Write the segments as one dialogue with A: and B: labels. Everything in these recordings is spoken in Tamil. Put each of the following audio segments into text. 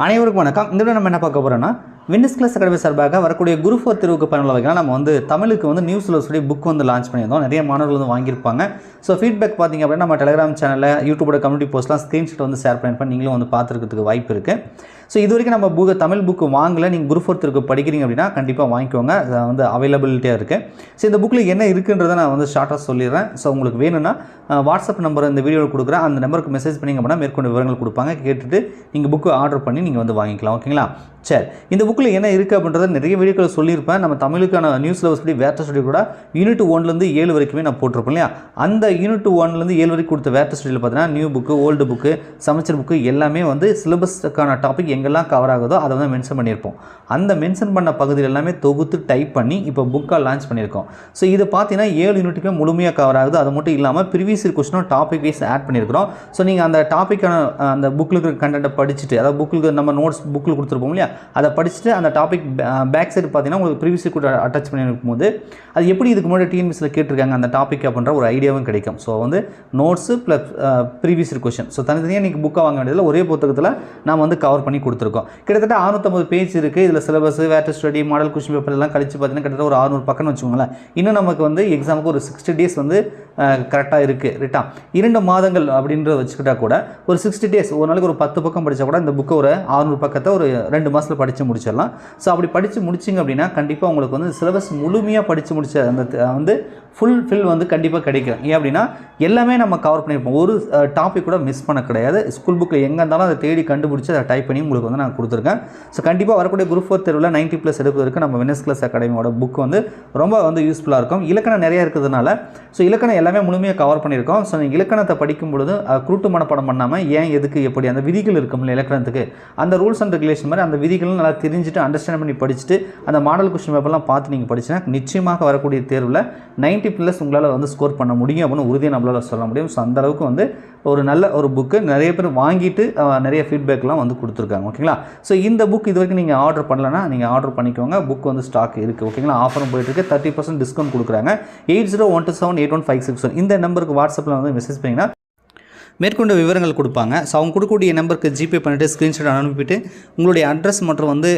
A: அனைவருக்கும் வணக்கம். இந்த வீடியோ நம்ம என்ன பார்க்க போகிறோம்னா, வின்னர்ஸ் கிளாஸ் அகாடமி சார்பாக வரக்கூடிய குரூப் 4 தேர்வுக்கு பயனுள்ள வகையில் நம்ம வந்து தமிழுக்கு வந்து நியூஸில் சொல்லி புக் வந்து லான்ச் பண்ணியிருந்தோம். நிறைய மாணவர்கள் வந்து வாங்கியிருப்பாங்க. ஸோ ஃபீட்பேக் பார்த்திங்க அப்படின்னா நம்ம டெலிகிராம் சேனலில் யூடியூபோட கம்யூனிட்டி போஸ்ட்லாம் ஸ்க்ரீன்ஷாட் வந்து ஷேர் பண்ணியிருப்பேன். நீங்களும் வந்து பார்த்துருக்கிறதுக்கு வாய்ப்பு இருக்குது. ஸோ இது வரைக்கும் நம்ம தமிழ் புக்கு வாங்கலை, நீங்கள் குரூப் 4 தேர்வுக்கு படிக்கிறீங்க அப்படின்னா கண்டிப்பாக வாங்கிக்கோங்க. அது வந்து அவைலபிலிட்டியாக இருக்குது. ஸோ இந்த புக்கில் என்ன இருக்குன்றதை நான் வந்து ஷார்ட்டாக சொல்லிடுறேன். ஸோ உங்களுக்கு வேணும்னா வாட்ஸ்அப் நம்பர் இந்த வீடியோவில் கொடுக்குறேன். அந்த நம்பருக்கு மெசேஜ் பண்ணிங்க அப்படின்னா மேற்கொண்டு விவரங்கள் கொடுப்பாங்க. கேட்டுட்டு நீங்கள் புக்கு ஆர்டர் பண்ணி நீங்கள் வந்து வாங்கிக்கலாம். ஓகேங்களா? சரி, இந்த புக்கில் என்ன இருக்குது அப்படின்றத நிறைய வீடியோக்கள் சொல்லியிருப்பேன். நம்ம தமிழுக்கான நியூஸில் வசதி வேர்ட்ட ஸ்டடி கூட யூனிட் 1லேருந்து 7 வரைக்குமே நான் போட்டிருப்பேன் இல்லையா? அந்த யூனிட் 1லேருந்து 7 வரைக்கும் கொடுத்த வேர்ட்ட ஸ்டடியில் பார்த்தீங்கன்னா new book, old book, Samacheer book எல்லாமே வந்து சிலபஸ்க்கான டாபிக் எங்கெல்லாம் கவர் ஆகுதோ அதை வந்து மென்ஷன் பண்ணியிருப்போம். அந்த மென்ஷன் பண்ண பகுதியில் எல்லாமே தொகுத்து டைப் பண்ணி இப்போ புக்காக லான்ச் பண்ணியிருக்கோம். ஸோ இது பார்த்தீங்கன்னா 7 யூனிட்டுக்குமே முழுமையாக கவர் ஆகுது. அது மட்டும் இல்லாமல் ப்ரீவியஸ் இயர் கொஸ்டினும் டாபிக் வைஸ் ஆட் பண்ணியிருக்கிறோம். ஸோ நீங்கள் அந்த டாப்பிக்கான அந்த புக்கில் இருக்கிற கண்டென்ட்டை படிச்சுட்டு, அதாவது புக்கில் நம்ம நோட்ஸ் புக்கில் கொடுத்துருப்போம் இல்லையா, அதை படிச்சுட்டு அந்த டாபிக் பேக் சைடு பார்த்தீங்கன்னா உங்களுக்கு ப்ரீவியஸ் இயர் கூட அட்டாச் பண்ணியிருக்கும் போது அது எப்படி இதுக்கு முன்னாடி டிஎன்பிஎஸ்சியில் கேட்டிருக்காங்க அந்த டாபிக் அப்படின்ற ஒரு ஐடியாவும் கிடைக்கும். ஸோ வந்து notes plus previous year question, so தனித்தனியாக நீங்கள் புக்காக வாங்க வேண்டியதில் ஒரே புத்தகத்தில் நாம் வந்து கவர் பண்ணி கொடுத்துருக்கோம். கிட்டத்தட்ட 650 பேஜ் இருக்குது. இதில் சிலபஸ், வேர்ட்ட ஸ்டடி, மாடல் கொஸ்டின் பேப்பர் எல்லாம் கழிச்சு பார்த்தீங்கன்னா கிட்டத்தட்ட ஒரு 600 பக்கம்னு வச்சுக்கோங்களேன். இன்னும் நமக்கு வந்து எக்ஸாமுக்கு ஒரு 60 டேஸ் வந்து கரெக்டாக இருக்குது. ரைட்டா? 2 மாதங்கள் அப்படின்றத வச்சுக்கிட்டா கூட ஒரு 60 டேஸ், ஒரு நாளைக்கு ஒரு 10 பக்கம் படித்தா கூட இந்த புக்கை ஒரு 600 பக்கத்தை ஒரு 2 மாதத்தில் படித்து முடிச்சிடலாம். ஸோ அப்படி படித்து முடிச்சிங்க அப்படின்னா கண்டிப்பாக உங்களுக்கு வந்து சிலபஸ் முழுமையாக படித்து முடிச்ச அந்த வந்து ஃபுல் வந்து கண்டிப்பாக கிடைக்கும். ஏன் அப்படின்னா எல்லாமே நம்ம கவர் பண்ணியிருப்போம். ஒரு டாபிக் கூட மிஸ் பண்ண கிடையாது. ஸ்கூல் புக்கில் எங்கே இருந்தாலும் அதை தேடி கண்டுபிடிச்சி அதை டைப் பண்ணி உங்களுக்கு வந்து நான் கொடுத்துருக்கேன். ஸோ கண்டிப்பாக வரக்கூடிய குரூப் 4 தேர்வில் 90+ எடுப்பதற்கு நம்ம வின்னர்ஸ் கிளாஸ் அகாடமியோட புக் வந்து ரொம்ப வந்து யூஸ்ஃபுல்லாக இருக்கும். இலக்கணம் நிறையா இருக்கிறதுனால ஸோ இலக்கணம் எல்லாமே முழுமையாக கவர் பண்ணியிருக்கோம். ஸோ நீங்கள் இலக்கணத்தை படிக்கும் பொழுது குருட்டு மனப்பாடம் பண்ணாமல் ஏன் எதுக்கு எப்படி அந்த விதிகள் இருக்கும்ல இலக்கணத்துக்கு, அந்த ரூல்ஸ் அண்ட் ரெகுலேஷன் மாதிரி அந்த விதிகளும் நல்லா தெரிஞ்சுட்டு அண்டர்ஸ்டாண்ட் பண்ணி படிச்சுட்டு அந்த மாடல் கொஸ்டின் பேப்பர்லாம் பார்த்து நீங்கள் படிச்சுன்னா நிச்சயமாக வரக்கூடிய தேர்வில் 90+ உங்களால் வந்து ஸ்கோர் பண்ண முடியும் அப்படின்னு உறுதியாக நம்மளால் சொல்ல முடியும். ஸோ அந்தளவுக்கு வந்து ஒரு நல்ல ஒரு புக்கு நிறைய பேர் வாங்கிட்டு நிறைய ஃபீட்பேக்லாம் வந்து கொடுத்துருக்காங்க. ஓகேங்களா? ஸோ இந்த புக் இது வரைக்கும் நீங்கள் ஆர்டர் பண்ணலன்னா நீங்கள் ஆர்டர் பண்ணிக்கோங்க. புக் வந்து ஸ்டாக் இருக்குது. ஓகேங்களா? ஆஃபரும் போயிட்டுருக்கு. 30% டிஸ்கவுண்ட் கொடுக்குறாங்க. 8012781561 இந்த நம்பருக்கு வாட்ஸ்அப்பில் வந்து மெசேஜ் பண்ணிங்கன்னா மேற்கொண்டு விவரங்கள் கொடுப்பாங்க. ஸோ அவங்க கொடுக்கக்கூடிய நம்பருக்கு ஜிபே பண்ணிவிட்டு ஸ்க்ரீன்ஷாட் அனுப்பிட்டு உங்களுடைய அட்ரஸ் மற்றும் வந்து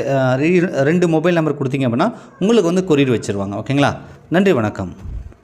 A: 2 மொபைல் நம்பர் கொடுத்தீங்க அப்படின்னா உங்களுக்கு வந்து கொரியர் வச்சுருவாங்க. ஓகேங்களா? நன்றி, வணக்கம்.